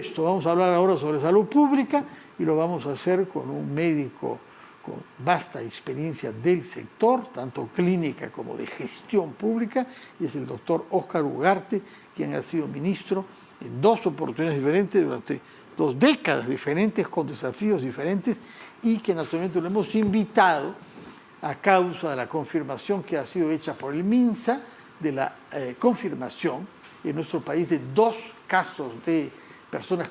esto. Vamos a hablar ahora sobre salud pública y lo vamos a hacer con un médico con vasta experiencia del sector, tanto clínica como de gestión pública, y es el doctor Óscar Ugarte, quien ha sido ministro en 2 oportunidades diferentes durante 2 décadas diferentes, con desafíos diferentes, y que naturalmente lo hemos invitado a causa de la confirmación que ha sido hecha por el MINSA, de la confirmación en nuestro país de 2 casos de personas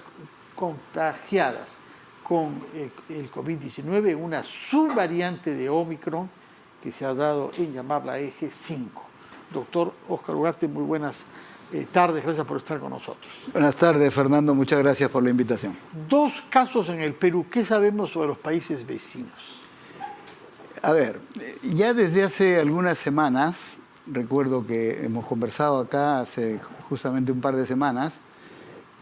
contagiadas con el COVID-19, una subvariante de Omicron que se ha dado en llamarla eje 5. Doctor Óscar Ugarte, muy buenas tardes, gracias por estar con nosotros. Buenas tardes, Fernando, muchas gracias por la invitación. 2 casos en el Perú, ¿qué sabemos sobre los países vecinos? A ver, ya desde hace algunas semanas, recuerdo que hemos conversado acá hace justamente un par de semanas,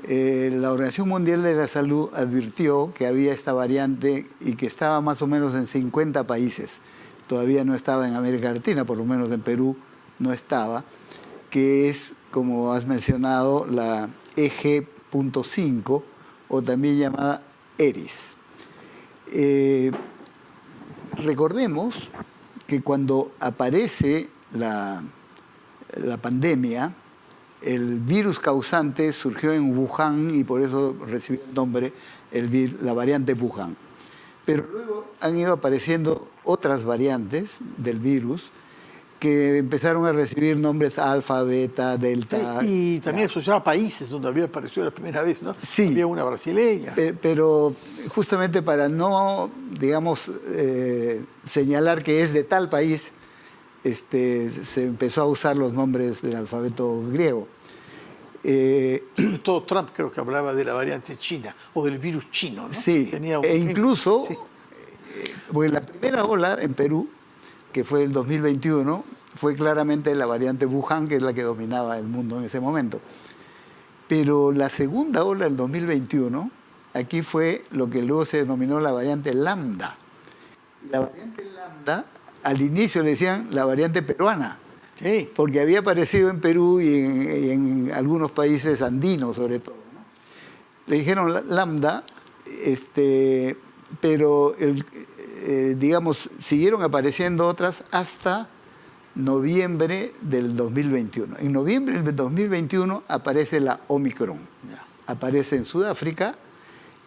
la Organización Mundial de la Salud advirtió que había esta variante y que estaba más o menos en 50 países. Todavía no estaba en América Latina, por lo menos en Perú no estaba, que es, como has mencionado, la eje.5 o también llamada ERIS. Recordemos que cuando aparece la pandemia, el virus causante surgió en Wuhan y por eso recibió el nombre la variante Wuhan. Pero luego han ido apareciendo otras variantes del virus que empezaron a recibir nombres alfa, beta, delta. Y también asociaba a países donde había aparecido la primera vez, ¿no? Sí. Había una brasileña. Pero justamente para no, digamos, señalar que es de tal país, se empezó a usar los nombres del alfabeto griego. Todo Trump creo que hablaba de la variante china o del virus chino, ¿no? Sí, incluso sí. Porque la primera ola en Perú, que fue el 2021, fue claramente la variante Wuhan, que es la que dominaba el mundo en ese momento. Pero la segunda ola del 2021, aquí fue lo que luego se denominó la variante Lambda. La variante Lambda, al inicio le decían la variante peruana, sí, porque había aparecido en Perú y en algunos países andinos sobre todo, ¿no? Le dijeron Lambda, pero digamos, siguieron apareciendo otras hasta noviembre del 2021. En noviembre del 2021 aparece la Omicron. Aparece en Sudáfrica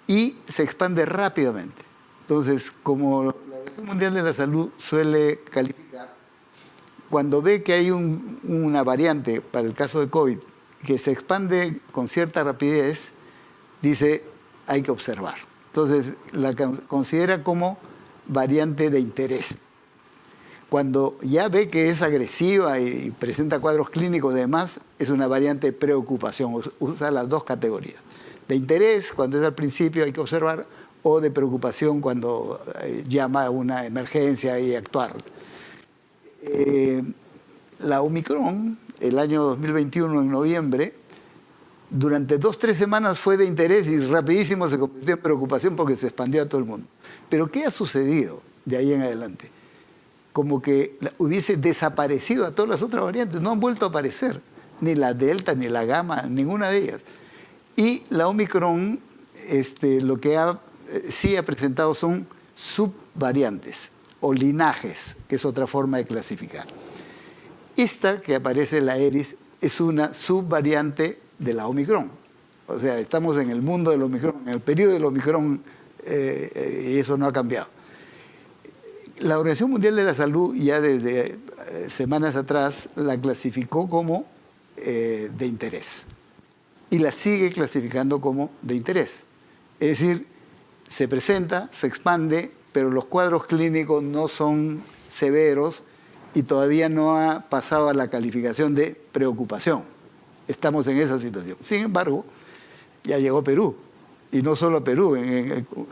y se expande rápidamente. Entonces, como la Organización Mundial de la Salud suele calificar, cuando ve que hay una variante para el caso de COVID que se expande con cierta rapidez, dice, hay que observar. Entonces, la considera como variante de interés. Cuando ya ve que es agresiva y presenta cuadros clínicos y demás, es una variante de preocupación. Usa las 2 categorías. De interés, cuando es al principio hay que observar, o de preocupación cuando llama a una emergencia y actuar. La Omicron, el año 2021, en noviembre, durante 2-3 semanas fue de interés y rapidísimo se convirtió en preocupación porque se expandió a todo el mundo. Pero ¿qué ha sucedido de ahí en adelante? Como que hubiese desaparecido a todas las otras variantes, no han vuelto a aparecer, ni la Delta, ni la Gamma, ninguna de ellas. Y la Omicron, lo que sí ha presentado son subvariantes o linajes, que es otra forma de clasificar. Esta que aparece, la ERIS, es una subvariante de la Omicron. O sea, estamos en el mundo del Omicron, en el periodo del Omicron, y eso no ha cambiado. La Organización Mundial de la Salud ya desde semanas atrás la clasificó como de interés y la sigue clasificando como de interés. Es decir, se presenta, se expande, pero los cuadros clínicos no son severos y todavía no ha pasado a la calificación de preocupación. Estamos en esa situación. Sin embargo, ya llegó a Perú. Y no solo a Perú.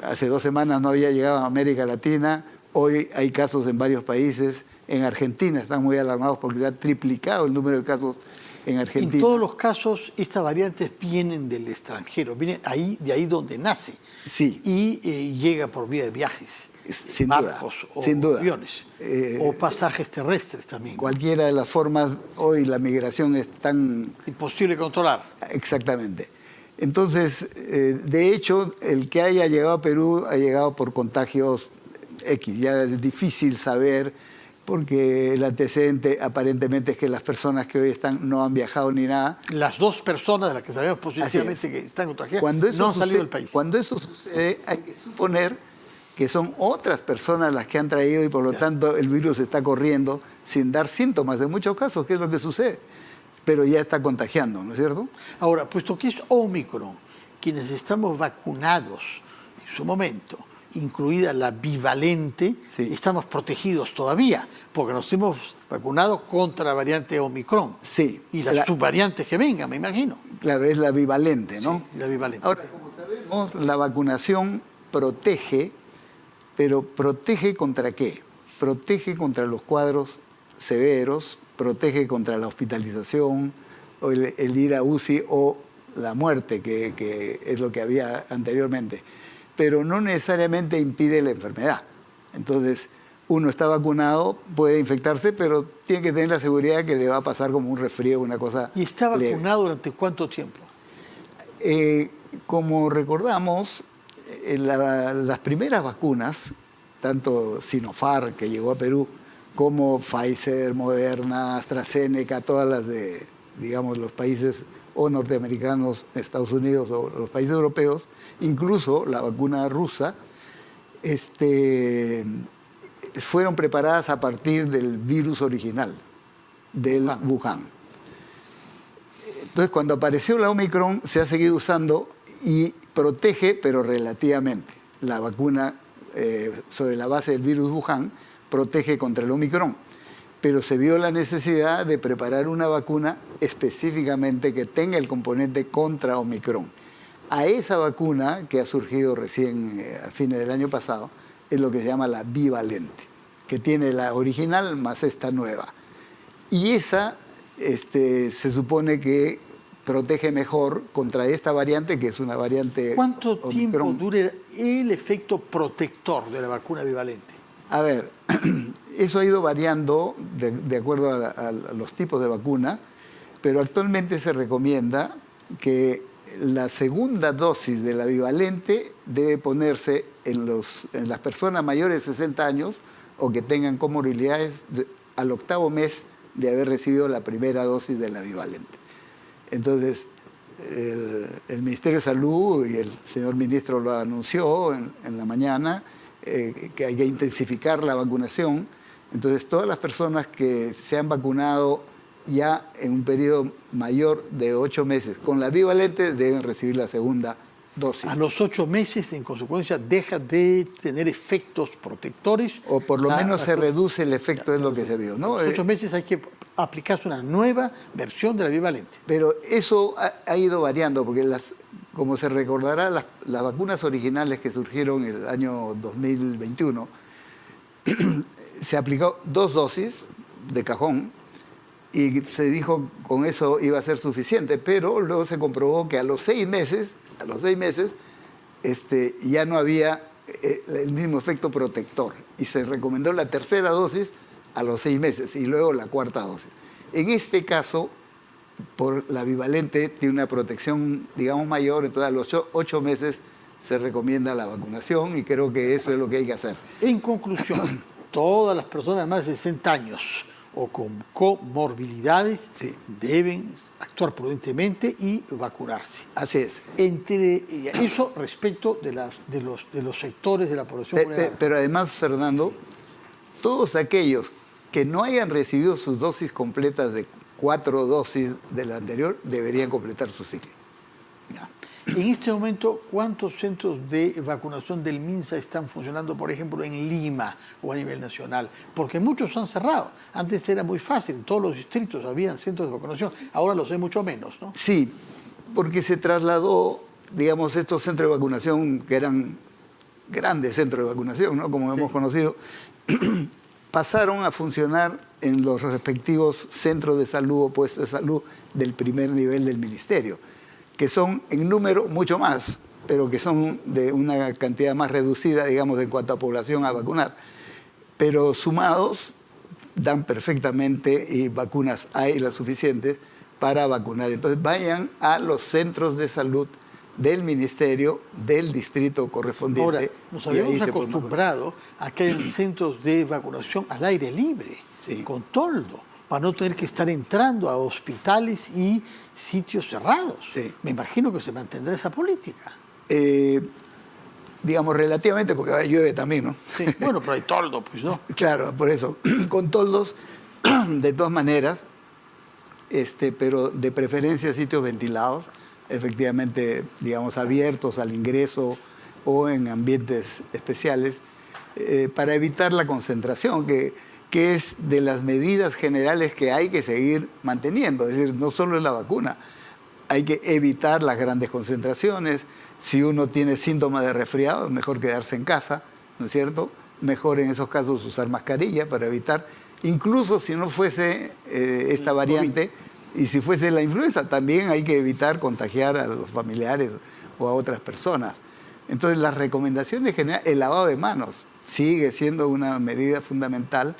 Hace 2 semanas no había llegado a América Latina. Hoy hay casos en varios países. En Argentina están muy alarmados porque se ha triplicado el número de casos en Argentina. En todos los casos, estas variantes vienen del extranjero. Vienen de ahí donde nace. Sí. Y llega por vía de viajes. Sin barcos duda, sin duda. Aviones, o pasajes terrestres también. Cualquiera de las formas, hoy la migración es tan... imposible controlar. Exactamente. Entonces, de hecho, el que haya llegado a Perú ha llegado por contagios X. Ya es difícil saber porque el antecedente aparentemente es que las personas que hoy están no han viajado ni nada. Las 2 personas de las que sabemos positivamente que están contagiadas no han salido del país. Cuando eso sucede, hay que suponer que son otras personas las que han traído y por lo tanto el virus está corriendo sin dar síntomas en muchos casos, que es lo que sucede, pero ya está contagiando, ¿no es cierto? Ahora, puesto que es Omicron, quienes estamos vacunados en su momento, incluida la bivalente, sí, estamos protegidos todavía, porque nos hemos vacunado contra la variante Omicron. Sí. Y las subvariantes que vengan, me imagino. Claro, es la bivalente, ¿no? Sí, la bivalente. Ahora, como sabemos, la vacunación protege, pero ¿protege contra qué? Protege contra los cuadros severos, protege contra la hospitalización, o el ir a UCI o la muerte, que es lo que había anteriormente. Pero no necesariamente impide la enfermedad. Entonces, uno está vacunado, puede infectarse, pero tiene que tener la seguridad que le va a pasar como un resfrío, una cosa ¿Y está leve. vacunado durante cuánto tiempo? Como recordamos, las primeras vacunas, tanto Sinopharm, que llegó a Perú, como Pfizer, Moderna, AstraZeneca, todas las de, digamos, los países o norteamericanos, Estados Unidos o los países europeos, incluso la vacuna rusa, fueron preparadas a partir del virus original, del Wuhan. Entonces, cuando apareció la Omicron, se ha seguido usando y protege, pero relativamente. La vacuna sobre la base del virus Wuhan protege contra el Omicron. Pero se vio la necesidad de preparar una vacuna específicamente que tenga el componente contra Omicron. A esa vacuna, que ha surgido recién a fines del año pasado, es lo que se llama la bivalente, que tiene la original más esta nueva. Y esa se supone que protege mejor contra esta variante, que es una variante ¿Cuánto Omicron. tiempo dura el efecto protector de la vacuna bivalente? A ver, eso ha ido variando de acuerdo a los tipos de vacuna, pero actualmente se recomienda que la segunda dosis de la bivalente debe ponerse en las personas mayores de 60 años o que tengan comorbilidades al 8º mes de haber recibido la primera dosis de la bivalente. Entonces, el Ministerio de Salud y el señor ministro lo anunció en la mañana, que hay que intensificar la vacunación. Entonces, todas las personas que se han vacunado ya en un periodo mayor de 8 meses con la bivalente deben recibir la segunda dosis. A los 8 meses, en consecuencia, deja de tener efectos protectores. O por lo menos se reduce el efecto, es lo que se vio, ¿no? A los 8 meses hay que aplicarse una nueva versión de la bivalente. Pero eso ha ido variando, porque como se recordará, las vacunas originales que surgieron en el año 2021, se aplicó 2 dosis de cajón y se dijo con eso iba a ser suficiente, pero luego se comprobó que a los 6 meses ya no había el mismo efecto protector y se recomendó la tercera dosis a los 6 meses y luego la cuarta dosis. En este caso, por la bivalente tiene una protección, digamos, mayor, entonces a los 8 meses se recomienda la vacunación y creo que eso es lo que hay que hacer. En conclusión, todas las personas de más de 60 años o con comorbilidades deben actuar prudentemente y vacunarse. Así es. Eso respecto de los sectores de la población vulnerable. Pero además, Fernando, todos aquellos que no hayan recibido sus dosis completas de 4 dosis de la anterior deberían completar su ciclo. En este momento, ¿cuántos centros de vacunación del MINSA están funcionando, por ejemplo, en Lima o a nivel nacional? Porque muchos han cerrado. Antes era muy fácil, en todos los distritos había centros de vacunación, ahora los hay mucho menos, ¿no? Sí, porque se trasladó, digamos, estos centros de vacunación, que eran grandes centros de vacunación, ¿no? Como hemos conocido, pasaron a funcionar en los respectivos centros de salud o puestos de salud del primer nivel del ministerio, que son en número mucho más, pero que son de una cantidad más reducida, digamos, en cuanto a población a vacunar. Pero sumados, dan perfectamente y vacunas hay las suficientes para vacunar. Entonces vayan a los centros de salud del ministerio, del distrito correspondiente. Ahora, nos habíamos acostumbrado a que hay centros de vacunación al aire libre, sí, con toldo, para no tener que estar entrando a hospitales y sitios cerrados. Sí. Me imagino que se mantendrá esa política. Digamos relativamente, porque ahora llueve también, ¿no? Sí, bueno, pero hay toldo, pues, ¿no? Claro, por eso, con toldos, de todas maneras, pero de preferencia sitios ventilados, efectivamente, digamos, abiertos al ingreso o en ambientes especiales, para evitar la concentración, que es de las medidas generales que hay que seguir manteniendo. Es decir, no solo es la vacuna, hay que evitar las grandes concentraciones. Si uno tiene síntomas de resfriado, es mejor quedarse en casa, ¿no es cierto? Mejor en esos casos usar mascarilla para evitar, incluso si no fuese esta variante, y si fuese la influenza, también hay que evitar contagiar a los familiares o a otras personas. Entonces, las recomendaciones generales, el lavado de manos sigue siendo una medida fundamental,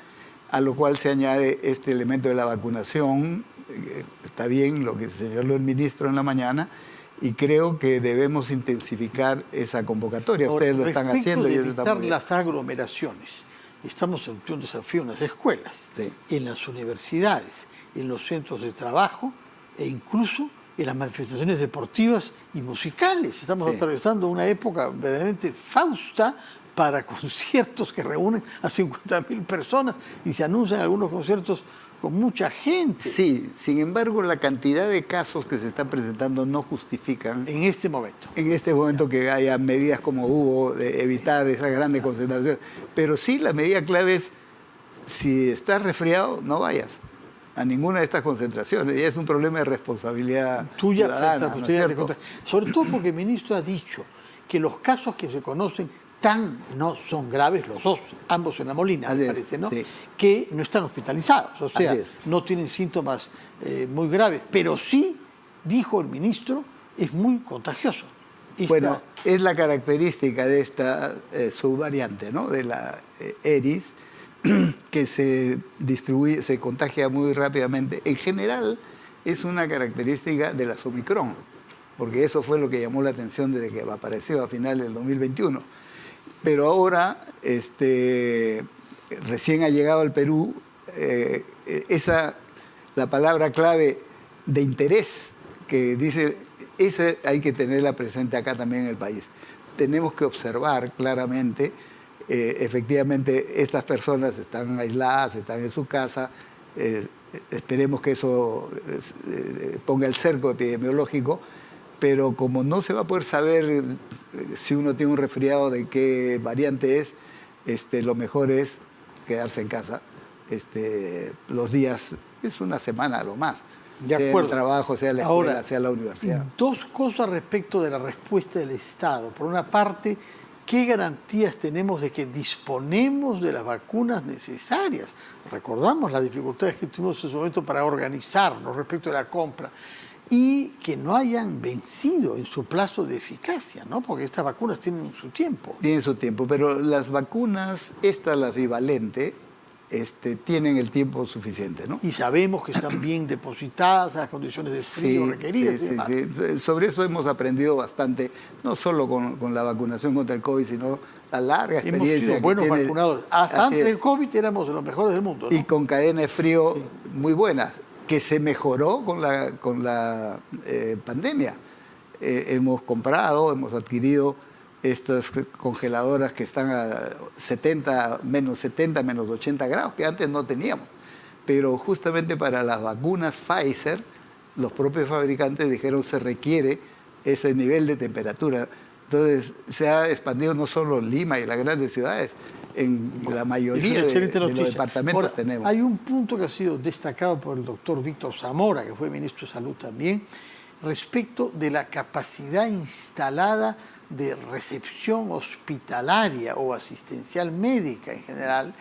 a lo cual se añade este elemento de la vacunación. Está bien lo que señaló el ministro en la mañana, y creo que debemos intensificar esa convocatoria. Ahora, ustedes lo están haciendo y eso está muy bien. las aglomeraciones. Estamos ante un desafío en las escuelas, Sí, en las universidades, en los centros de trabajo e incluso en las manifestaciones deportivas y musicales. Estamos sí, atravesando una época verdaderamente fausta para conciertos que reúnen a 50.000 personas y se anuncian algunos conciertos con mucha gente. Sí, sin embargo, la cantidad de casos que se están presentando no justifican En este momento. en este momento que haya medidas como hubo de evitar esa grande concentración. Pero sí, la medida clave es, si estás resfriado, no vayas a ninguna de estas concentraciones. Y es un problema de responsabilidad Tuya ciudadana, frente a la ¿no es posibilidad de cierto? contra- Sobre todo porque el ministro ha dicho que los casos que se conocen no son graves, los dos, ambos en La Molina, Así me es, parece, ¿no? sí. Que no están hospitalizados, o sea, Así es. no tienen síntomas muy graves, pero sí, dijo el ministro, es muy contagioso. Bueno, es la característica de esta subvariante, ¿no? De la ERIS, que se distribuye, se contagia muy rápidamente. En general, es una característica de las Omicron, porque eso fue lo que llamó la atención desde que apareció a finales del 2021. Pero ahora, recién ha llegado al Perú, la palabra clave de interés que dice, esa hay que tenerla presente acá también en el país. Tenemos que observar claramente, efectivamente, estas personas están aisladas, están en su casa, esperemos que eso ponga el cerco epidemiológico, pero como no se va a poder saber si uno tiene un resfriado de qué variante es, lo mejor es quedarse en casa los días, es una semana a lo más. De sea acuerdo. el trabajo, sea la escuela, Ahora, sea la universidad. Dos cosas respecto de la respuesta del Estado. Por una parte, ¿qué garantías tenemos de que disponemos de las vacunas necesarias? Recordamos las dificultades que tuvimos en su momento para organizarnos respecto de la compra y que no hayan vencido en su plazo de eficacia, ¿no? Porque estas vacunas tienen su tiempo. Tienen su tiempo, pero las vacunas, las bivalentes, tienen el tiempo suficiente, ¿no? Y sabemos que están bien depositadas, las condiciones de frío requeridas y demás. Sí. Sobre eso hemos aprendido bastante, no solo con la vacunación contra el COVID, sino la larga experiencia. Hemos sido buenos vacunadores. Hasta antes del COVID éramos de los mejores del mundo, ¿no? Y con cadenas de frío muy buenas, que se mejoró con la pandemia. Hemos comprado, hemos adquirido estas congeladoras que están a menos 70, menos 80 grados, que antes no teníamos. Pero justamente para las vacunas Pfizer, los propios fabricantes dijeron se requiere ese nivel de temperatura. Entonces se ha expandido no solo en Lima y en las grandes ciudades, en la mayoría de los departamentos. Ahora, tenemos. Hay un punto que ha sido destacado por el doctor Víctor Zamora, que fue ministro de Salud también, respecto de la capacidad instalada de recepción hospitalaria o asistencial médica en general,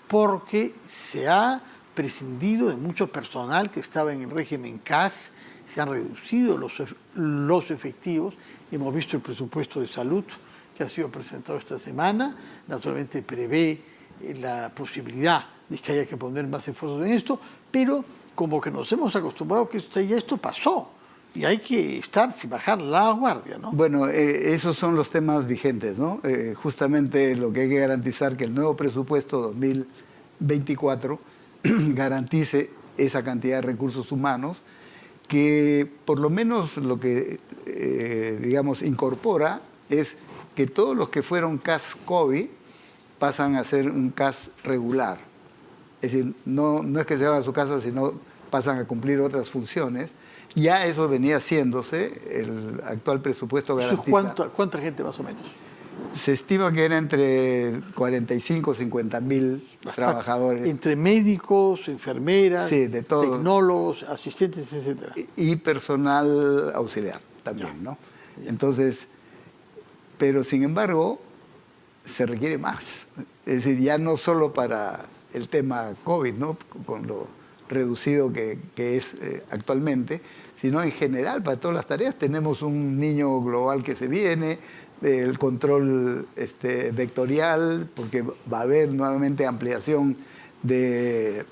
porque se ha prescindido de mucho personal que estaba en el régimen CAS, se han reducido los efectivos, hemos visto el presupuesto de salud que ha sido presentado esta semana, naturalmente prevé la posibilidad de que haya que poner más esfuerzos en esto, pero como que nos hemos acostumbrado que ya esto pasó. Y hay que estar sin bajar la guardia, ¿no? Bueno, esos son los temas vigentes, ¿no? Justamente lo que hay que garantizar que el nuevo presupuesto 2024 garantice esa cantidad de recursos humanos, que por lo menos lo que, digamos, incorpora es que todos los que fueron CAS COVID pasan a ser un CAS regular. Es decir, no es que se van a su casa, sino pasan a cumplir otras funciones. Ya eso venía haciéndose, el actual presupuesto garantiza... ¿Cuánta gente más o menos? Se estima que era entre 45 y 50 mil trabajadores. Entre médicos, enfermeras, sí, de todo, tecnólogos, asistentes, etcétera. Y personal auxiliar también, ¿no? Entonces, pero sin embargo, se requiere más. Es decir, ya no solo para el tema COVID, ¿no? Con lo reducido que es actualmente, sino en general para todas las tareas. Tenemos un niño global que se viene, el control vectorial, porque va a haber nuevamente ampliación de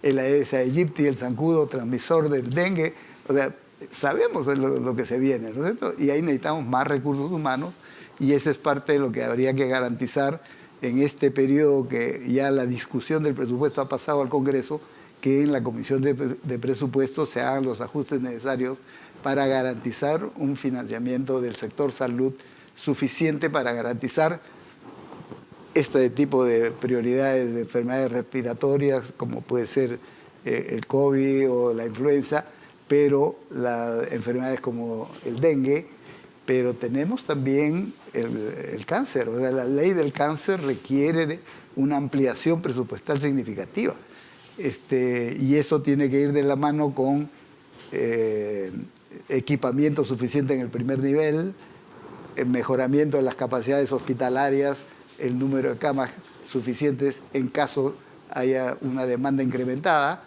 el Aedes aegypti, el zancudo transmisor del dengue. O sea, sabemos lo que se viene, ¿no es cierto? Y ahí necesitamos más recursos humanos, y esa es parte de lo que habría que garantizar en este periodo que ya la discusión del presupuesto ha pasado al Congreso, que en la Comisión de Presupuestos se hagan los ajustes necesarios para garantizar un financiamiento del sector salud suficiente para garantizar este tipo de prioridades de enfermedades respiratorias, como puede ser el COVID o la influenza, pero las enfermedades como el dengue, pero tenemos también el cáncer. O sea, la ley del cáncer requiere de una ampliación presupuestal significativa. Y eso tiene que ir de la mano con equipamiento suficiente en el primer nivel, el mejoramiento de las capacidades hospitalarias, el número de camas suficientes en caso haya una demanda incrementada,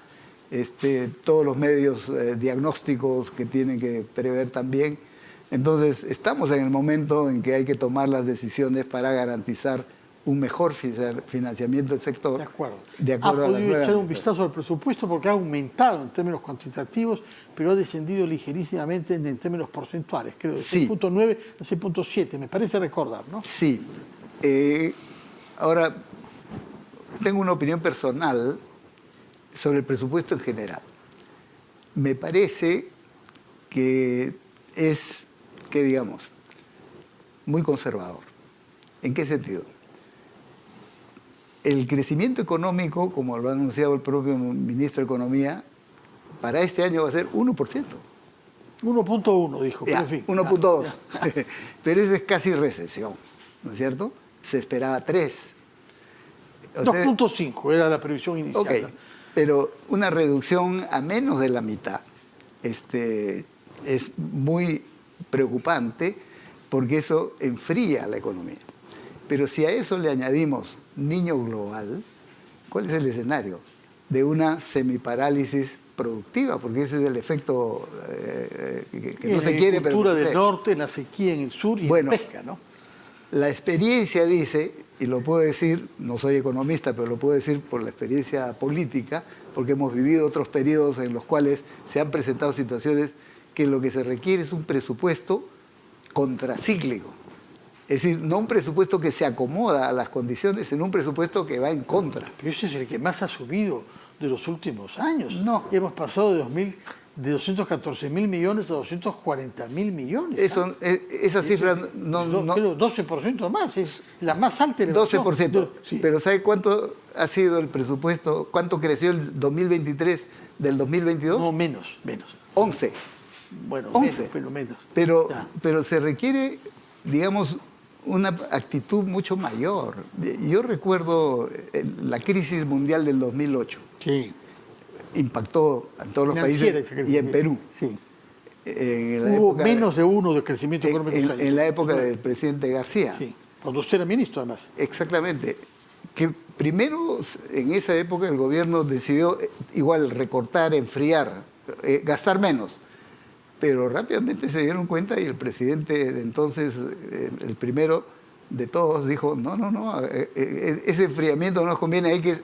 todos los medios diagnósticos que tienen que prever también. Entonces, estamos en el momento en que hay que tomar las decisiones para garantizar un mejor financiamiento del sector. De acuerdo. ¿Ha podido echar un vistazo al presupuesto? Porque ha aumentado en términos cuantitativos, pero ha descendido ligerísimamente en términos porcentuales, creo, de 6.9 a 6.7, me parece recordar, ¿no? Sí. Ahora, tengo una opinión personal sobre el presupuesto en general. Me parece que es, digamos, muy conservador. ¿En qué sentido? El crecimiento económico, como lo ha anunciado el propio ministro de Economía, para este año va a ser 1%. 1.1 dijo, pero en fin. 1.2. Pero eso es casi recesión, ¿no es cierto? Se esperaba 3. 2.5 era la previsión inicial. Ok, pero una reducción a menos de la mitad es muy preocupante, porque eso enfría la economía. Pero si a eso le añadimos niño global, ¿cuál es el escenario? De una semiparálisis productiva, porque ese es el efecto que no se quiere. En la agricultura del norte, en la sequía en el sur y en pesca, ¿no? La experiencia dice, y lo puedo decir, no soy economista, pero lo puedo decir por la experiencia política, porque hemos vivido otros periodos en los cuales se han presentado situaciones que lo que se requiere es un presupuesto contracíclico. Es decir, no un presupuesto que se acomoda a las condiciones, sino un presupuesto que va en contra. Pero ese es el que más ha subido de los últimos años. No. Hemos pasado de 214.000 millones a 240.000 millones. Esa cifra no... Pero 12% más, es la más alta. 12%. Sí. Pero ¿sabe cuánto ha sido el presupuesto? ¿Cuánto creció el 2023 del 2022? No, menos. 11. Bueno, 11. menos. Pero se requiere, digamos, una actitud mucho mayor. Yo recuerdo la crisis mundial del 2008. Sí. Impactó a todos los países y en Perú. Sí. Hubo menos de 1 de crecimiento económico. En la época del presidente García. Sí, cuando usted era ministro además. Exactamente. Que primero, en esa época, el gobierno decidió igual recortar, enfriar, gastar menos. Pero rápidamente se dieron cuenta y el presidente de entonces, el primero, de todos, dijo, no, ese enfriamiento no nos conviene, hay que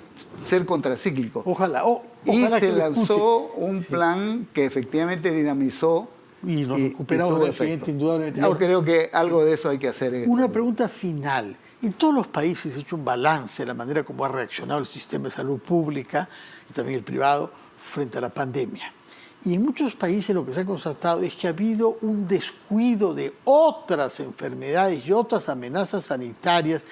ser contracíclico. Ojalá y se que lanzó un plan que efectivamente dinamizó y nos recuperamos tuvo del siguiente, indudablemente. Yo creo que algo de eso hay que hacer. Una pregunta final. En todos los países se ha hecho un balance de la manera como ha reaccionado el sistema de salud pública y también el privado frente a la pandemia. Y en muchos países lo que se ha constatado es que ha habido un descuido de otras enfermedades y otras amenazas sanitarias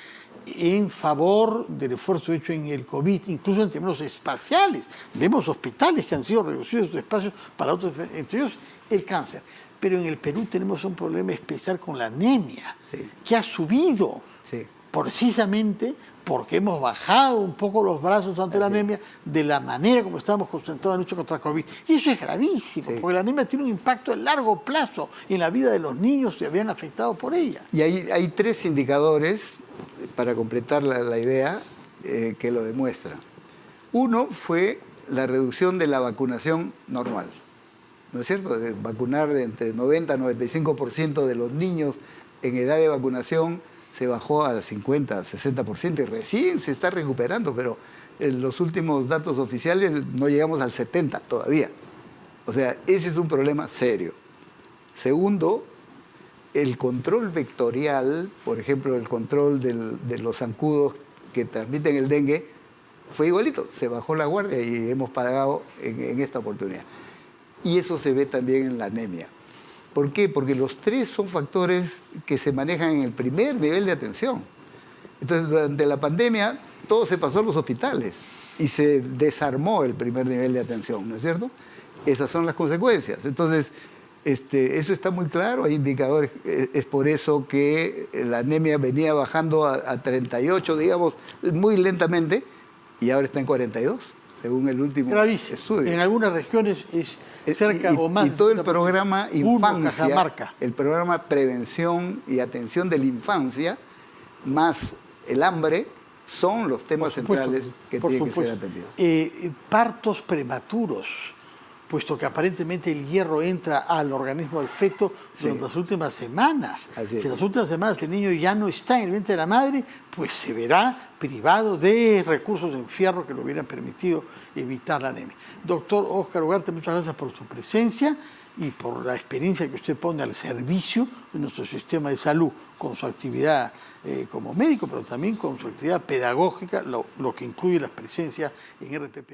en favor del esfuerzo hecho en el COVID, incluso en términos espaciales. Vemos hospitales que han sido reducidos sus espacios para otros, entre ellos el cáncer. Pero en el Perú tenemos un problema especial con la anemia, que ha subido precisamente porque hemos bajado un poco los brazos ante la anemia de la manera como estábamos concentrados en la lucha contra el COVID. Y eso es gravísimo, porque la anemia tiene un impacto a largo plazo en la vida de los niños que se habían afectado por ella. Y hay 3 indicadores, para completar la idea, que lo demuestran. Uno fue la reducción de la vacunación normal, ¿no es cierto? De vacunar de entre 90 y 95% de los niños en edad de vacunación se bajó a 50, 60% y recién se está recuperando, pero en los últimos datos oficiales no llegamos al 70% todavía. O sea, ese es un problema serio. Segundo, el control vectorial, por ejemplo, el control de los zancudos que transmiten el dengue, fue igualito, se bajó la guardia y hemos pagado en esta oportunidad. Y eso se ve también en la anemia. ¿Por qué? Porque los 3 son factores que se manejan en el primer nivel de atención. Entonces, durante la pandemia, todo se pasó a los hospitales y se desarmó el primer nivel de atención, ¿no es cierto? Esas son las consecuencias. Entonces, eso está muy claro, hay indicadores. Es por eso que la anemia venía bajando a 38, digamos, muy lentamente, y ahora está en 42. Según el último estudio. En algunas regiones es cerca o más. Y todo el programa Infancia, el programa Prevención y Atención de la Infancia, más el hambre, son los temas centrales que tienen que ser atendidos. Partos prematuros, puesto que aparentemente el hierro entra al organismo del feto durante las últimas semanas. Si en las últimas semanas el niño ya no está en el vientre de la madre, pues se verá privado de recursos de fierro que le hubieran permitido evitar la anemia. Doctor Óscar Ugarte, muchas gracias por su presencia y por la experiencia que usted pone al servicio de nuestro sistema de salud, con su actividad como médico, pero también con su actividad pedagógica, lo que incluye la presencia en RPP.